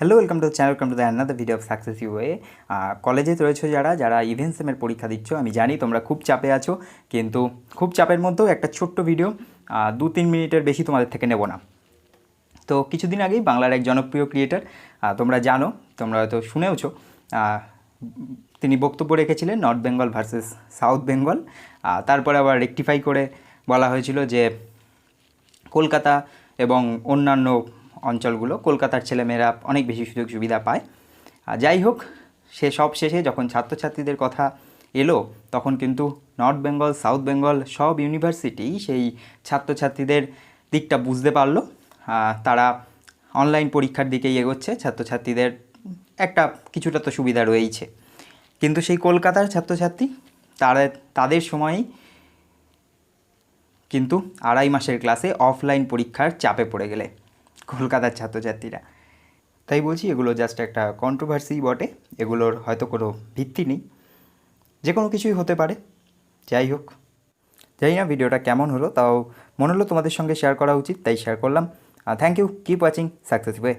Hello, welcome to channel, welcome to the another video of successive way. কলেজে রয়েছে যারা event সেমের পরীক্ষা দিচ্ছ, আমি জানি তোমরা খুব চাপে আছো, কিন্তু খুব চাপের মধ্যেও একটা ছোট্ট ভিডিও 2-3 মিনিটের বেশি তোমাদের থেকে নেব না। তো কিছুদিন আগেই বাংলার এক জনপ্রিয় ক্রিয়েটার, তোমরা জানো, তোমরা হয়তো শুনেওছো, তিনি বক্তব্য রেখেছিলেন north Bengal versus south Bengal. তারপরে আবার রেকটিফাই করে বলা হয়েছিল যে কলকাতা এবং অন্যান্য অঞ্চলগুলো, কলকাতার ছেলেমেয়েরা অনেক বেশি সুযোগ সুবিধা পায়। যাই হোক, সে সব শেষে যখন ছাত্রছাত্রীদের কথা এলো, তখন কিন্তু নর্থ বেঙ্গল, সাউথ বেঙ্গল সব ইউনিভার্সিটি সেই ছাত্রছাত্রীদের দিকটা বুঝতে পারলো। তারা অনলাইন পরীক্ষার দিকেই এগোচ্ছে, ছাত্রছাত্রীদের একটা কিছুটা তো সুবিধা রয়েইছে। কিন্তু সেই কলকাতার ছাত্রছাত্রী তাদের সময়ই কিন্তু 2.5 মাসের ক্লাসে অফলাইন পরীক্ষার চাপে পড়ে গেলে কলকাতার ছাত্রছাত্রীরা। তাই বলছি, এগুলো জাস্ট একটা কন্ট্রোভার্সি বটে, এগুলোর হয়তো কোনো ভিত্তি নেই, যে কোনো কিছুই হতে পারে। যাই হোক, জানি না ভিডিওটা কেমন হলো, তাও মনে হলো তোমাদের সঙ্গে শেয়ার করা উচিত, তাই শেয়ার করলাম। Thank you, keep watching successive way.